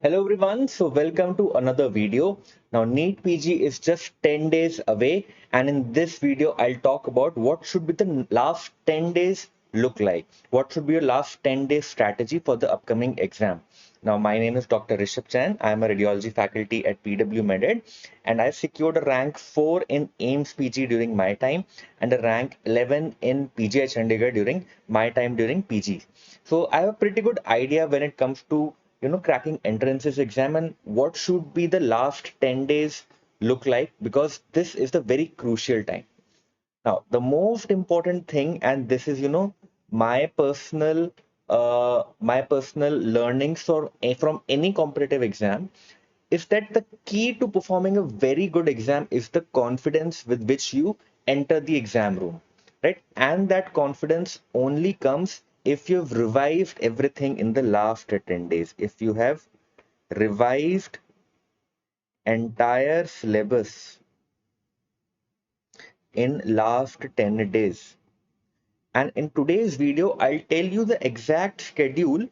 Hello everyone, so welcome to another video. Now NEET-PG is just 10 days away, and in this video I'll talk about what should be the last 10 days look like. What should be your last 10 days strategy for the upcoming exam. Now my name is Dr. Rishabh Jain. I am a radiology faculty at PW Meded, and I secured a rank 4 in AIMS PG during my time and a rank 11 in PGI Chandigarh during my time during PG. So I have a pretty good idea when it comes to cracking entrances exam and what should be the last 10 days look like, because this is the very crucial time. Now the most important thing, and this is my personal learnings or from any competitive exam, is that the key to performing a very good exam is the confidence with which you enter the exam room, right? And that confidence only comes if you've revised everything in the last 10 days. If you have revised entire syllabus in last 10 days. And in today's video, I'll tell you the exact schedule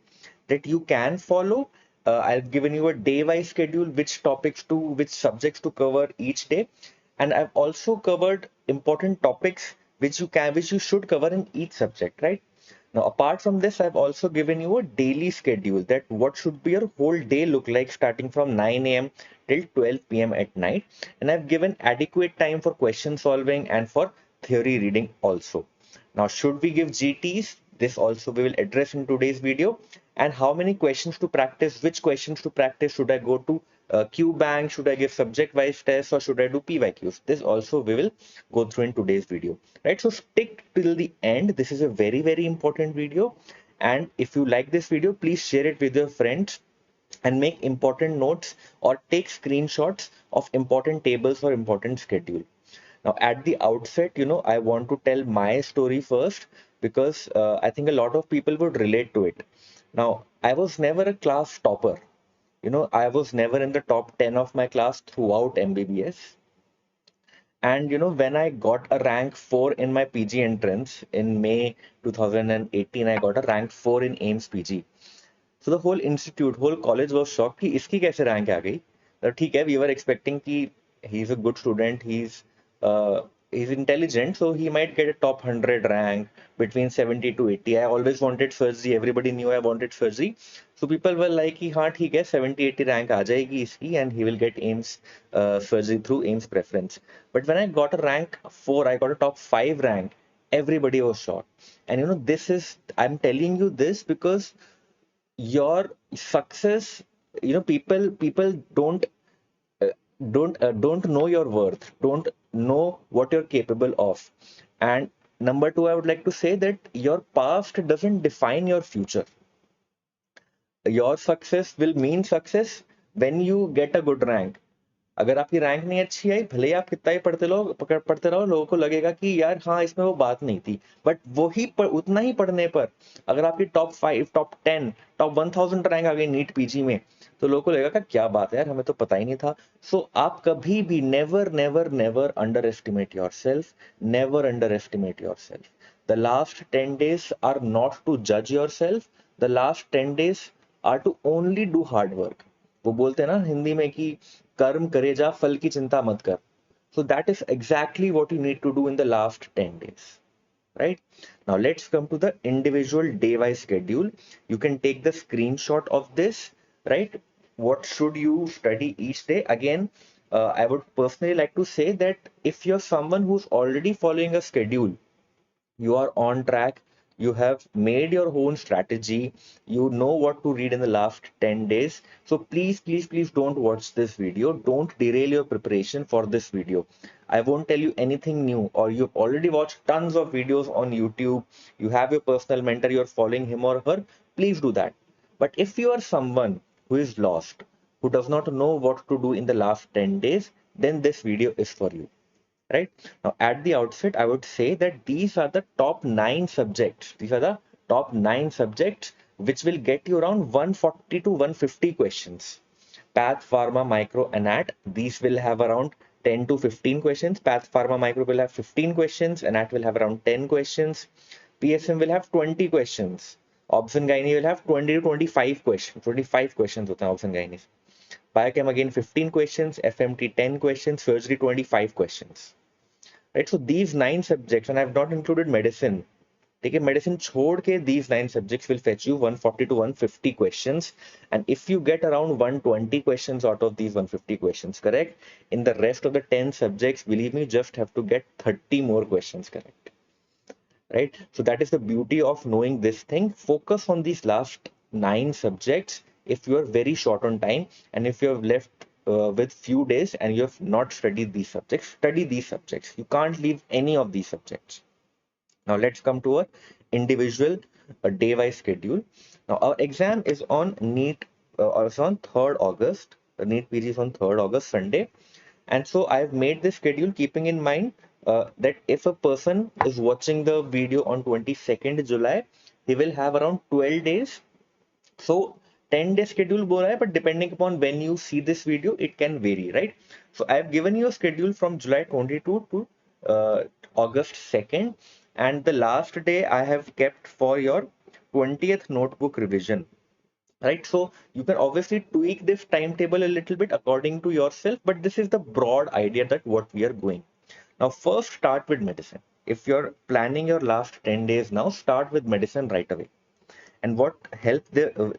that you can follow. I've given you a day-wise schedule, which topics to, which subjects to cover each day. And I've also covered important topics which you should cover in each subject, right? Now, apart from this, I've also given you a daily schedule that what should be your whole day look like starting from 9 a.m. till 12 p.m. at night. And I've given adequate time for question solving and for theory reading also. Now, should we give GTs? This also we will address in today's video. And how many questions to practice? Which questions to practice? Should I go to Q bank? Should I give subject-wise tests or should I do PYQs? This also we will go through in today's video, right? So stick till the end. This is a very, very important video. And if you like this video, please share it with your friends and make important notes or take screenshots of important tables or important schedule. Now, at the outset, I want to tell my story first because I think a lot of people would relate to it. Now, I was never a class topper. I was never in the top 10 of my class throughout MBBS. And when I got a rank 4 in my PG entrance in May 2018, I got a rank 4 in AIMS PG. So the whole institute, whole college was shocked कि इसकी कैसे rank आ गई. तो ठीक है, we were expecting कि he's a good student, he's intelligent, so he might get a top 100 rank between 70 to 80. I always wanted surgery. Everybody knew I wanted surgery. So people were like कि हाँ ठीक है, 70 80 rank आ जाएगी इसकी and he will get AIMS surgery through AIMS preference. But when I got a rank 4, I got a top 5 rank. Everybody was shocked. And I'm telling you this because your success, people uh, don't know your worth, don't know what you're capable of. And number two, I would like to say that your past doesn't define your future. Your success will mean success when you get a good rank. अगर आपकी rank नहीं अच्छी आई, भले ही आप कितना ही पढ़ते रहो, लोगों को लगेगा कि यार हाँ इसमें वो बात नहीं थी, बट उतना ही पढ़ने पर अगर आपकी टॉप 5 टॉप 10 टॉप 1000 रैंक आ गई नीट पीजी में, तो लोगों को लगेगा कि क्या बात है यार, हमें तो पता ही नहीं था. सो आप कभी भी never never never underestimate yourself, never underestimate yourself. The last 10 days are not to जज yourself. The last 10 days are to only do hard work. वो बोलते हैं ना हिंदी में कि कर्म करे जा, फल की चिंता मत कर. So that is exactly what you need to do in the last 10 days, right? Now let's come to the individual day-wise schedule. You can take the screenshot of this, right? What should you study each day? Again, I would personally like to say that if you're someone who's already following a schedule, you are on track, you have made your own strategy, you know what to read in the last 10 days. So please, please, please don't watch this video, don't derail your preparation for this video. I won't tell you anything new, or you've already watched tons of videos on YouTube, you have your personal mentor, you're following him or her. Please do that. But if you are someone who is lost, who does not know what to do in the last 10 days, then this video is for you. Right now, at the outset, I would say that these are the top 9 subjects. These are the top 9 subjects which will get you around 140 to 150 questions. Path, Pharma, Micro, Anat. These will have around 10 to 15 questions. Path, Pharma, Micro will have 15 questions. Anat will have around 10 questions. PSM will have 20 questions. Obs and gynae will have 20 to 25 questions. 25 questions होते हैं obs and gynae. Biochem again 15 questions, FMT 10 questions, surgery 25 questions. Right, so these 9 subjects, and I've not included medicine. ठीक है, medicine छोड़ के these 9 subjects will fetch you 140 to 150 questions, and if you get around 120 questions out of these 150 questions correct, in the rest of the 10 subjects, believe me, you just have to get 30 more questions correct. Right, so that is the beauty of knowing this thing. Focus on these last 9 subjects. If you are very short on time, and if you have left with few days and you have not studied these subjects, study these subjects. You can't leave any of these subjects. Now let's come to our individual day-wise schedule. Now our exam is on NEET, also on 3rd August. The NEET PG is on 3rd August, Sunday. And so I've made this schedule keeping in mind that if a person is watching the video on 22nd July, he will have around 12 days. So 10-day schedule बोला है, but depending upon when you see this video, it can vary, right? So I have given you a schedule from July 22 to August 2nd, and the last day I have kept for your 20th notebook revision. Right, so you can obviously tweak this timetable a little bit according to yourself, but this is the broad idea that what we are going. Now first start with medicine. If you're planning your last 10 days now, start with medicine right away. And what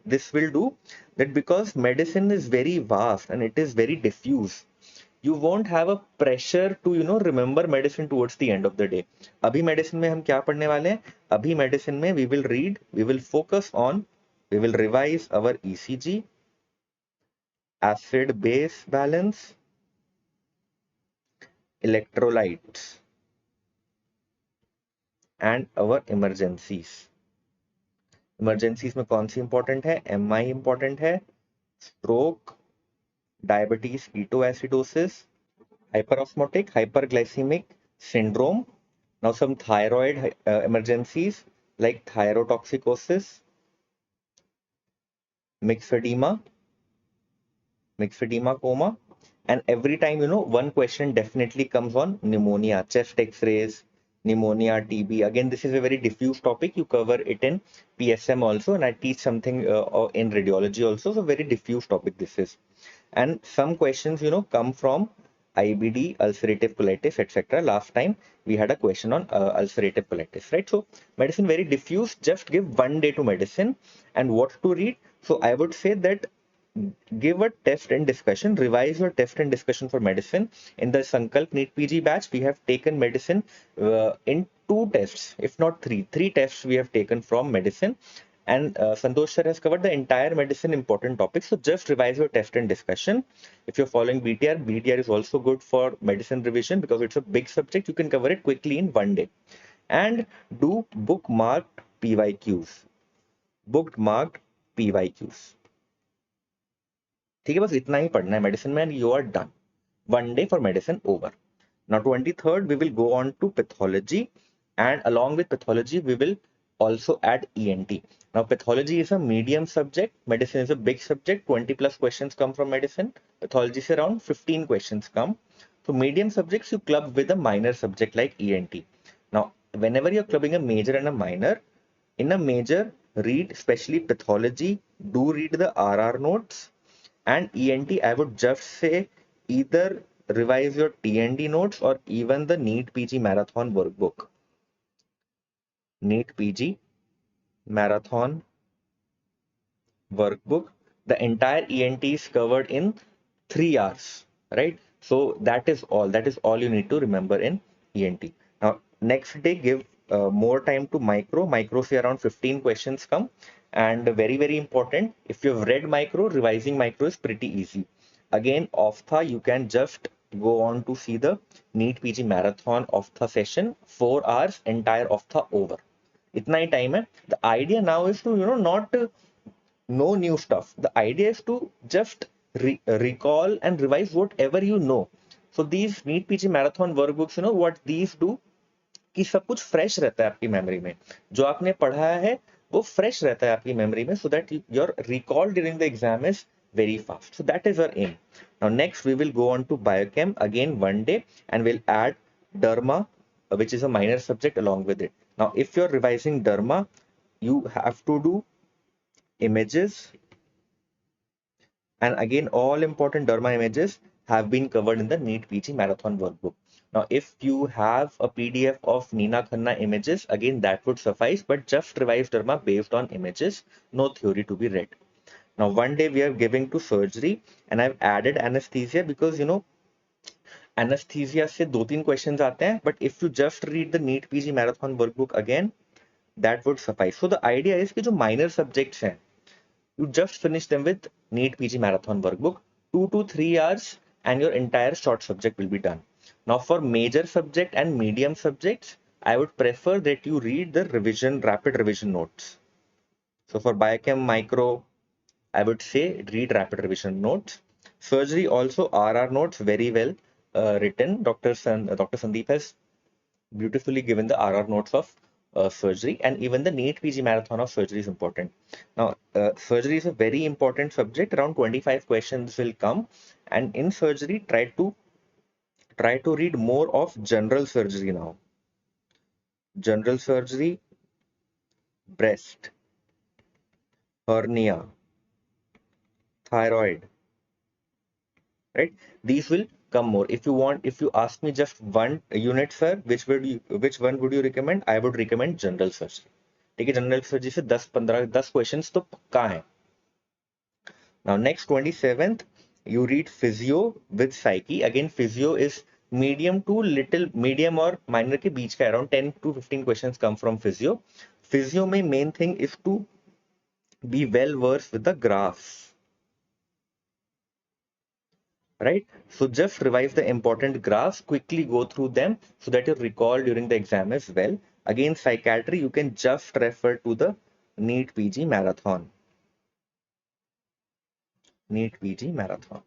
this will do, that because medicine is very vast and it is very diffuse, you won't have a pressure to remember medicine towards the end of the day. Abhi medicine में हम क्या पढ़ने वाले हैं? Abhi medicine में we will read, we will focus on, we will revise our ECG, acid base balance, electrolytes, and our emergencies. Emergencies में कौन सी important है? MI इंपॉर्टेंट है, stroke, diabetes ketoacidosis, hyperosmotic hyperglycemic syndrome. Now some thyroid emergencies like thyrotoxicosis, myxedema coma, and every time one question definitely comes on pneumonia, chest x-rays, pneumonia, TB. Again, this is a very diffuse topic. You cover it in PSM also, and I teach something in radiology also. So very diffuse topic this is. And some questions come from IBD, ulcerative colitis, etc. Last time we had a question on ulcerative colitis, right? So medicine very diffuse. Just give one day to medicine. And what to read? So I would say that give a test and discussion, revise your test and discussion for medicine. In the Sankalp NEET PG batch, we have taken medicine in 2 tests, if not 3. 3 tests we have taken from medicine. And Santosh sir has covered the entire medicine important topics. So just revise your test and discussion. If you're following BTR, BTR is also good for medicine revision because it's a big subject. You can cover it quickly in one day. And do bookmarked PYQs. Bookmarked PYQs. ठीक है, बस इतना ही पढ़ना है medicine में and you are done. One day for medicine over. Now 23rd we will go on to pathology, and along with pathology we will also add ENT. Now pathology is a medium subject, medicine is a big subject. 20 plus questions come from medicine. Pathology is around 15 questions come. So medium subjects you club with a minor subject like ENT. Now whenever you're clubbing a major and a minor, in a major read especially pathology, do read the RR notes. And ENT, I would just say either revise your TND notes or even the NEET PG marathon workbook. NEET PG marathon workbook. The entire ENT is covered in 3 hours, right? So that is all. That is all you need to remember in ENT. Now, next day, give more time to micro. Micro say around 15 questions come. And very, very important, if you've read micro, revising micro is pretty easy. Again, OFTHA, you can just go on to see the NEET PG marathon OFTHA session, 4 hours, entire OFTHA over. Itna hi time hai. The idea now is to, not know new stuff. The idea is to just recall and revise whatever you know. So these NEET PG marathon workbooks, what these do, कि सब कुछ fresh रहता है आपकी memory में. जो आपने पढ़ा है वो फ्रेश रहता है आपकी मेमोरी में, so that your recall during the exam is very fast. So that is our aim. Now next we will go on to biochem again one day, and we'll add derma, which is a minor subject along with it. Now if you're revising derma, you have to do images, and again all important derma images have been covered in the NEET PG marathon workbook. Now if you have a PDF of Nina Khanna images, again that would suffice, but just revise derma based on images, no theory to be read. Now one day we are giving to surgery, and I've added anesthesia because anesthesia से दो तीन questions आते हैं, but if you just read the NEET PG marathon workbook again, that would suffice. So the idea is कि जो minor subjects हैं, you just finish them with NEET PG marathon workbook, 2 to 3 hours, and your entire short subject will be done. Now for major subject and medium subjects, I would prefer that you read the rapid revision notes. So for biochem micro, I would say read rapid revision notes. Surgery also RR notes very well written. Dr. Sandeep has beautifully given the RR notes of surgery, and even the NEET PG marathon of surgery is important. Now, surgery is a very important subject. Around 25 questions will come, and in surgery, try to read more of general surgery now. General surgery, breast, hernia, thyroid, right? These will come more. If you ask me just one unit, sir, which one would you recommend? I would recommend general surgery. ठीक है, general surgery से 10 questions तो पक्का है. Now next 27th, you read physio with psyche. Again, physio is medium to little medium or minor के बीच का, around 10 to 15 questions come from physio. Physio में main thing is to be well versed with the graphs. Right? So just revise the important graphs, quickly go through them so that you recall during the exam as well. Again, psychiatry, you can just refer to the NEET PG marathon. NEET PG marathon.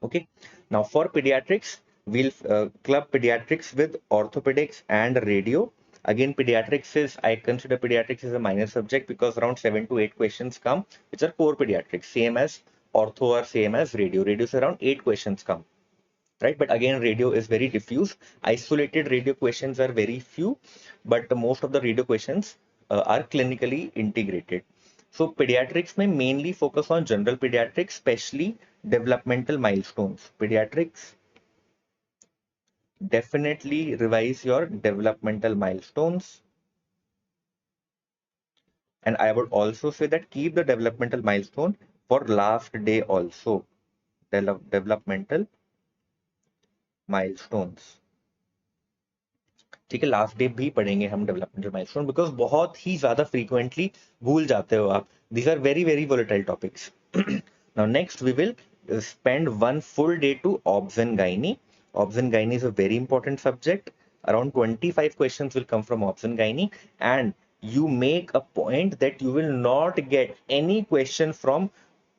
Okay. Now for pediatrics, we'll club pediatrics with orthopedics and radio. Again, I consider pediatrics as a minor subject because around 7 to 8 questions come, which are core pediatrics, same as ortho or same as radio. Radio is around 8 questions come. Right, but again radio is very diffuse. Isolated radio questions are very few, but most of the radio questions are clinically integrated. So pediatrics may mainly focus on general pediatrics, especially developmental milestones. Pediatrics, definitely revise your developmental milestones, and I would also say that keep the developmental milestone for last day also. Developmental milestones, ठीक है, last day भी पढ़ेंगे हम developmental milestone, because बहुत ही ज्यादा frequently भूल जाते हो आप. These are very very volatile topics. Now next we will spend one full day to obs and gynae. Obs and gynae is a very important subject. Around 25 questions will come from obs and gynae, and you make a point that you will not get any question from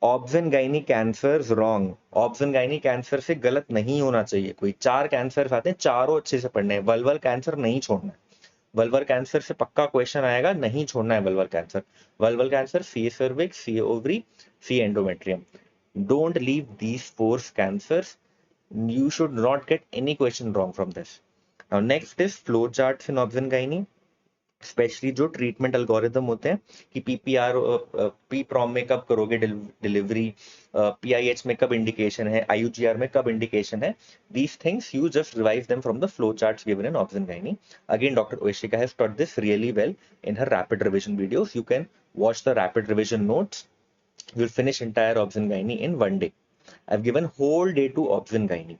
obs and gynae cancers wrong. Obs and gynae cancer से गलत नहीं होना चाहिए. कोई 4 cancer आते हैं, चारों अच्छे से पढ़ने हैं. वल्वल कैंसर नहीं छोड़ना है. वल्वल कैंसर से पक्का क्वेश्चन आएगा, नहीं छोड़ना है vulval cancer. Vulval cancer, see cervix, see ovary, see endometrium. Don't leave these 4 cancers. You should not get any question wrong from this. Now next is flow charts in obs and gynae. Specially जो treatment algorithm होते हैं कि PPR P prom में कब करोगे delivery, PIH में कब indication है, आईयूजीआर में कब इंडिकेशन है. These things you just revise them from the flow charts given in obs and gynae. Again doctor Oshika has taught this really well in her rapid revision videos. You can watch the rapid revision notes. You'll finish entire obs and gynae in one day. I've given whole day to obs and gynae.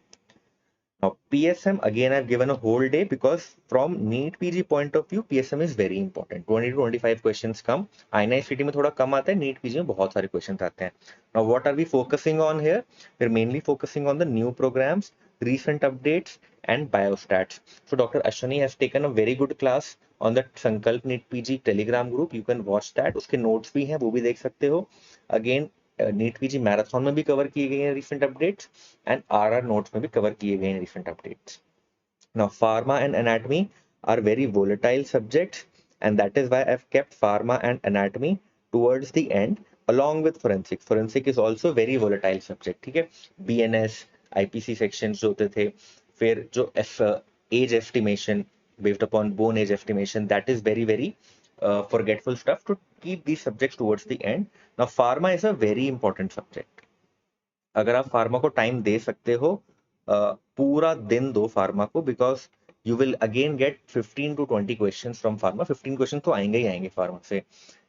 Now, PSM, again, I've given a whole day because from NEET PG point of view, PSM is very important. 20 to 25 questions come. INI-SCT में थोड़ा कम आता है, NEET PG में बहुत सारे questions आते हैं. Now, what are we focusing on here? We're mainly focusing on the new programs, recent updates, and biostats. So, Dr. Ashwani has taken a very good class on the Sankalp NEET PG Telegram group. You can watch that. उसके notes भी हैं, वो भी देख सकते हो. Again, NEET PG marathon में भी कवर किए गए हैं recent updates, and RR notes में भी कवर किए गए हैं recent updates. Now pharma and anatomy are very volatile subjects, and that is why I've kept pharma and anatomy towards the end along with forensics. Forensic is also very volatile subject. ठीक है, BNS, IPC sections जो होते थे, फिर जो age estimation based upon bone age estimation, that is very very forgetful stuff, to keep these subjects towards the end. Now, pharma is a very important subject. अगर आप pharma को time दे सकते हो, पूरा दिन दो फार्मा को, because you will again get 15 to 20 questions from pharma. 15 question तो आएंगे ही आएंगे फार्मा से.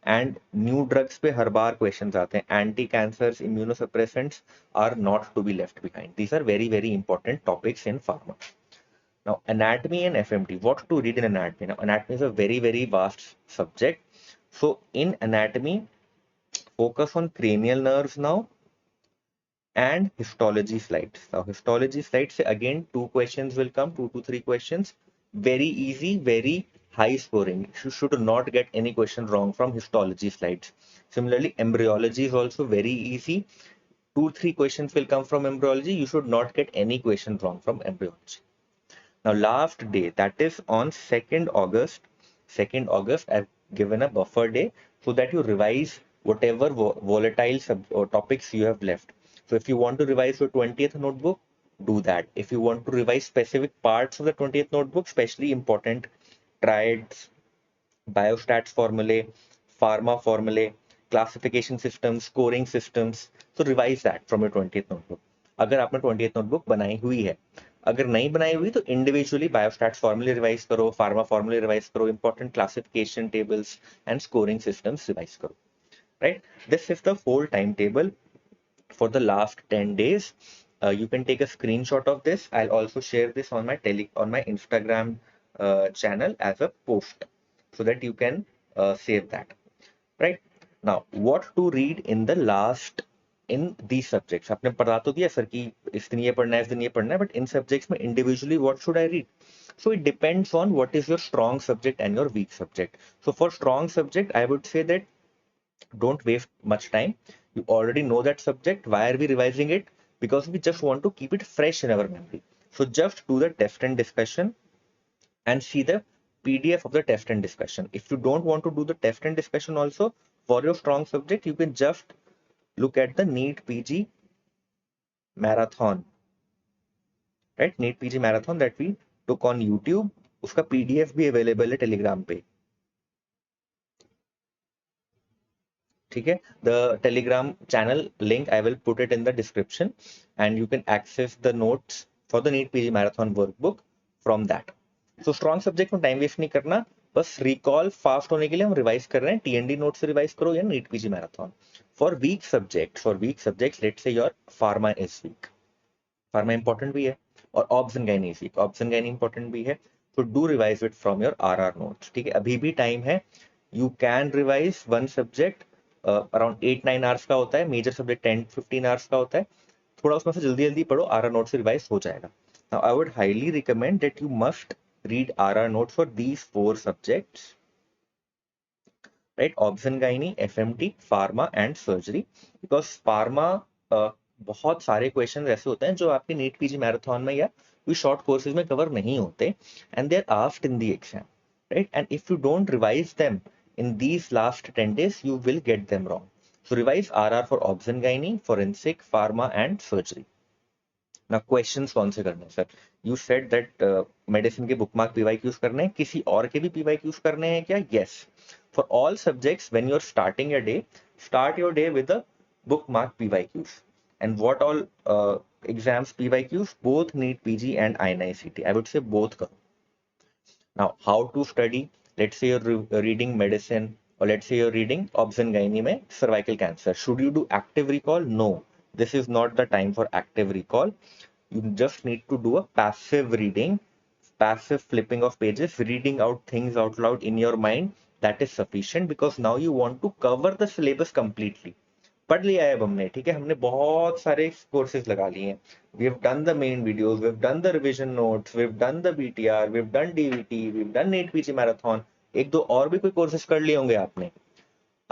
एंड न्यू ड्रग्स पे हर बार क्वेश्चन आते हैं. Anti cancers, immunosuppressants are not to be left behind. These are very very important topics in pharma. Now, anatomy and FMT. What to read in anatomy? Now, anatomy is a very, very vast subject. So, in anatomy, focus on cranial nerves now and histology slides. Now, histology slides, again, two questions will come, 2 to 3 questions. Very easy, very high scoring. You should not get any question wrong from histology slides. Similarly, embryology is also very easy. 2 3 questions will come from embryology. You should not get any question wrong from embryology. Now, last day, that is on 2nd August. 2nd August, I've given a buffer day so that you revise whatever volatile topics you have left. So if you want to revise your 20th notebook, do that. If you want to revise specific parts of the 20th notebook, especially important triads, biostats formulae, pharma formulae, classification systems, scoring systems, so revise that from your 20th notebook. अगर आपने 20th notebook बनाई हुई है, अगर नहीं बनाई हुई तो इंडिविजुअली बायोस्टैट्स फॉर्मूले रिवाइज करो, फार्मा फॉर्मूले रिवाइज करो, important classification tables and scoring systems revise करो. Right, this is the whole timetable for the last 10 days. You can take a screenshot of this. I'll also share this on my Instagram channel as a post so that you can save that. Right, now what to read in the last in these subjects. आपने पढ़ा तो दिया sir कि इस दिन ये पढ़ना है, इस दिन ये पढ़ना है, but in subjects में individually what should I read? So it depends on what is your strong subject and your weak subject. So for strong subject, I would say that don't waste much time. You already know that subject. Why are we revising it? Because we just want to keep it fresh in our memory. So just do the test and discussion and see the PDF of the test and discussion. If you don't want to do the test and discussion also for your strong subject, you can just look at the NEET-PG marathon. Right? NEET-PG marathon that we took on YouTube. उसका PDF भी available है Telegram पे. ठीक है, the Telegram channel link I will put it in the description and you can access the notes for the NEET-PG marathon workbook from that. So strong subject में time waste नहीं करना, बस recall fast होने के लिए हम revise कर रहे हैं. TND notes से revise करो या NEET-PG marathon. For weak subjects, let's say your pharma is weak. Pharma important भी है और obs and gynae is weak. Obs and gynae important भी है. So do revise it from your RR notes. ठीक है, अभी भी time है. You can revise one subject around 8-9 hours का होता है. मेजर सब्जेक्ट 10-15 आवर्स का होता है. थोड़ा उसमें से जल्दी जल्दी पढ़ो, आरआर नोट से रिवाइज हो जाएगा. Now I would highly recommend that you must read RR note for these 4 subjects. Right, obs and gynae, FMT, pharma and surgery. Because pharma बहुत सारे क्वेश्चन ऐसे होते हैं जो आपके नीट पीजी मैराथन में या कोई शॉर्ट कोर्सेज में कवर नहीं होते and they are asked in the exam. Right, and if you don't revise them in these last 10 days, you will get them wrong. So revise RR for obs and gynae, forensic, pharma and surgery. Now questions कौन से करने हैं sir? You said that medicine के bookmark PYQs करने हैं, किसी और के भी PYQs करने हैं क्या? Yes. For all subjects, when you're starting your day, start your day with the bookmark PYQs. And what all exams PYQs? Both NEET PG and INI-CT. I would say both करो. Now how to study? Let's say you're reading medicine or let's say you're reading obs and gynae में cervical cancer. Should you do active recall? No, this is not the time for active recall. You just need to do a passive reading, passive flipping of pages, reading out things out loud in your mind. That is sufficient because now you want to cover the syllabus completely. पढ़ लिया है अब हमने, ठीक है, हमने बहुत सारे कोर्सेज लगा लिए हैं. We have done the main videos, we've done the revision notes, we've done the BTR, we've done DVT, we've done NEET-PG marathon. एक दो और भी कोई कोर्सेज कर लिए होंगे आपने.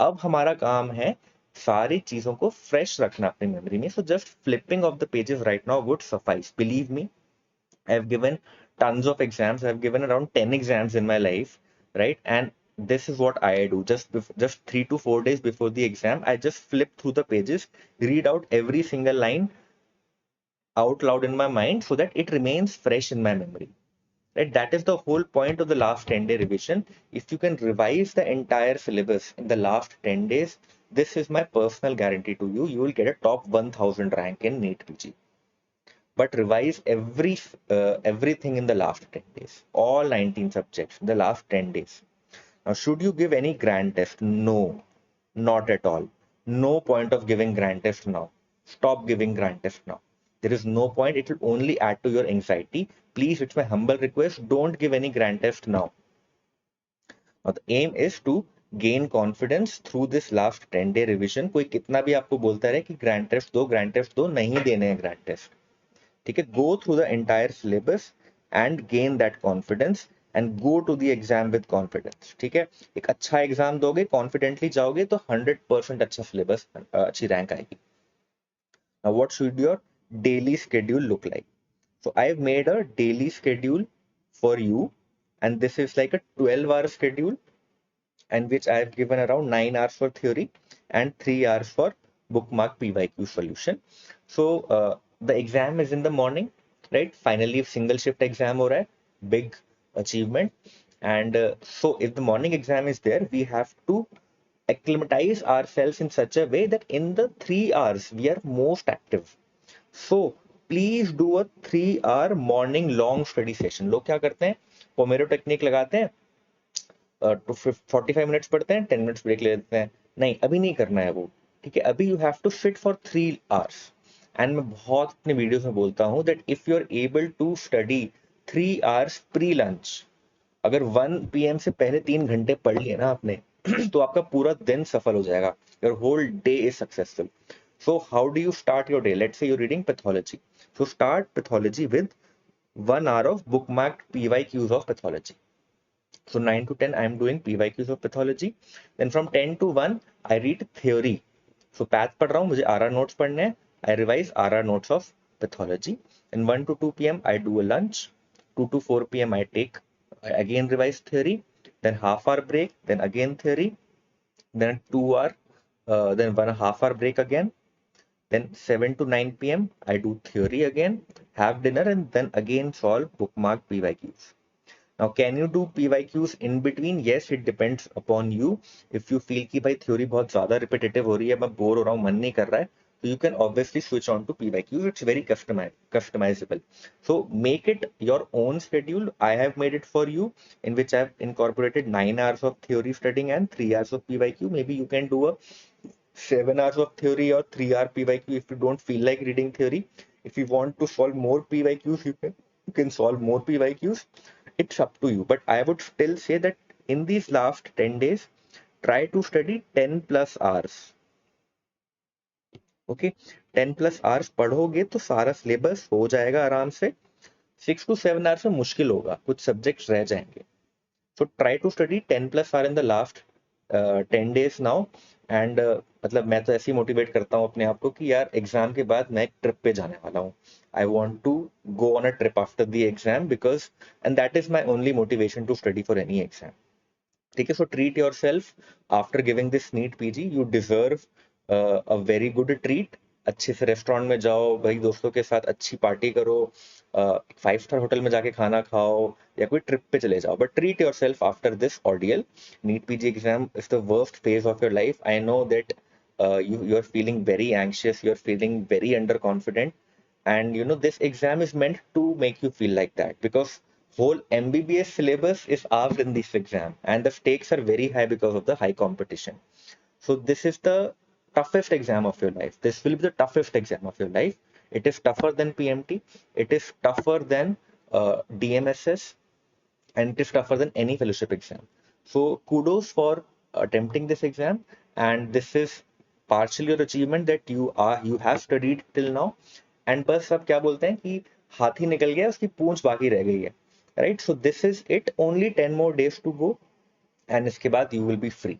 अब हमारा काम है सारी चीजों को फ्रेश रखना अपनी मेमोरी में. So just flipping of the pages right now would suffice. Believe me, I have given tons of exams. I have given around 10 exams in my life, right? And this is what I do. Just 3 to 4 days before the exam, I just flip through the pages, read out every single line out loud in my mind so that it remains fresh in my memory. right? That is the whole point of the last 10-day revision. If you can revise the entire syllabus in the last 10 days, this is my personal guarantee to you. You will get a top 1000 rank in NEET PG. But revise everything in the last 10 days, all 19 subjects in the last 10 days. Now, should you give any grand test? No, not at all. No point of giving grand test now. Stop giving grand test now. There is no point. It will only add to your anxiety. Please, it's my humble request. Don't give any grand test now. Now, the aim is to gain confidence through this last 10-day revision. कोई कितना भी आपको बोलता रहे कि grand test दो, नहीं देने हैं grand test. ठीक है, go through the entire syllabus and gain that confidence and go to the exam with confidence. ठीक है, एक अच्छा एग्जाम दोगे, कॉन्फिडेंटली जाओगे तो 100% अच्छा सिलेबस, अच्छी रैंक आएगी. Now, what should your daily schedule look like? So I've made a daily schedule for you, and this is like a 12-hour schedule, and which I have given around 9 hours for theory and 3 hours for bookmark PYQ solution. So the exam is in the morning, right? Finally, single shift exam ho raha hai, big achievement. And so if the morning exam is there, we have to acclimatize ourselves in such a way that in the 3 hours we are most active. So please do a 3 hour morning long study session. लोग क्या करते हैं, पोमेरो technique लगाते हैं, तो 45 minutes पढ़ते हैं, 10 minutes break ले लेते हैं. नहीं, अभी नहीं करना है वो. ठीक है, अभी you have to sit for 3 hours. And मैं बहुत अपने वीडियोस में बोलता हूँ that if you are able to study 3 hours pre lunch, अगर 1 PM से पहले 3 घंटे पढ़ लिए ना आपने तो आपका पूरा दिन सफल हो जाएगा. Your whole day is successful. So how do you start your day? Let's say you're reading pathology. So start pathology with 1 hour of bookmarked PYQs of pathology. So 9 to 10, I'm doing PYQs of pathology. Then from 10 to 1, I read theory. So path पढ़ रहा हूँ, मुझे RR notes पढ़ने हैं. I revise RR notes of pathology. And 1 to 2 PM, I do a lunch. 2 to 4 PM, I again revise theory. Then half-hour break. Then again theory. Then 2 hour. Then 1.5 hour break again. Then 7 to 9 PM, I do theory again, have dinner, and then again solve bookmark PYQs. Now, can you do PYQs in between? Yes, it depends upon you. If you feel कि भाई theory बहुत ज़्यादा repetitive हो रही है, मैं bore हो रहा हूँ, मन नहीं कर रहा है, so you can obviously switch on to PYQs. It's very customizable. So make it your own schedule. I have made it for you, in which I have incorporated 9 hours of theory studying and 3 hours of PYQ. Maybe you can do a 7 hours of theory or 3 hour PYQ if you don't feel like reading theory. If you want to solve more PYQs, you can solve more PYQs. It's up to you. But I would still say that in these last 10 days, try to study 10 plus hours. Okay, 10 plus hours पढ़ोगे तो सारा syllabus हो जाएगा आराम से. 6 to 7 hours में मुश्किल होगा, कुछ सब्जेक्ट्स रह जाएंगे. So try to study 10 plus hour in the last 10 days now. And मतलब मैं तो ऐसे ही मोटिवेट करता हूँ अपने आप को कि यार एग्जाम के बाद मैं एक ट्रिप पे जाने वाला हूँ. I want to go on a trip after the exam because and that is my only motivation to study for any exam. ठीक है, so treat yourself after giving this NEET PG. You deserve a very good treat. अच्छे से restaurant में जाओ, भाई दोस्तों के साथ अच्छी पार्टी करो, 5 स्टार होटल में जाके खाना खाओ या कोई ट्रिप पे चले जाओ, but treat yourself after this ordeal. NEET PG exam is the worst phase of your life. I know that you are feeling very anxious, you are feeling very underconfident, and you know this exam is meant to make you feel like that because whole MBBS syllabus is asked in this exam and the stakes are very high because of the high competition. So this is the toughest exam of your life. This will be the toughest exam of your life. It is tougher than PMT. It is tougher than DMSS, and it is tougher than any fellowship exam. So kudos for attempting this exam, and this is partially your achievement that you have studied till now. And बस अब क्या बोलते हैं कि हाथी निकल गया, उसकी पूंछ बाकी रह गई है, right? So this is it. Only 10 more days to go, and इसके बाद you will be free.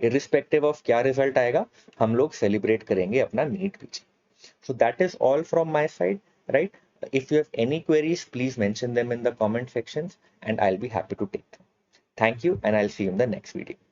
Irrespective of क्या रिजल्ट आएगा, हम लोग सेलिब्रेट करेंगे अपना NEET PG. So that is all from my side, right? If you have any queries, please mention them in the comment sections and I'll be happy to take them. Thank you, and I'll see you in the next video.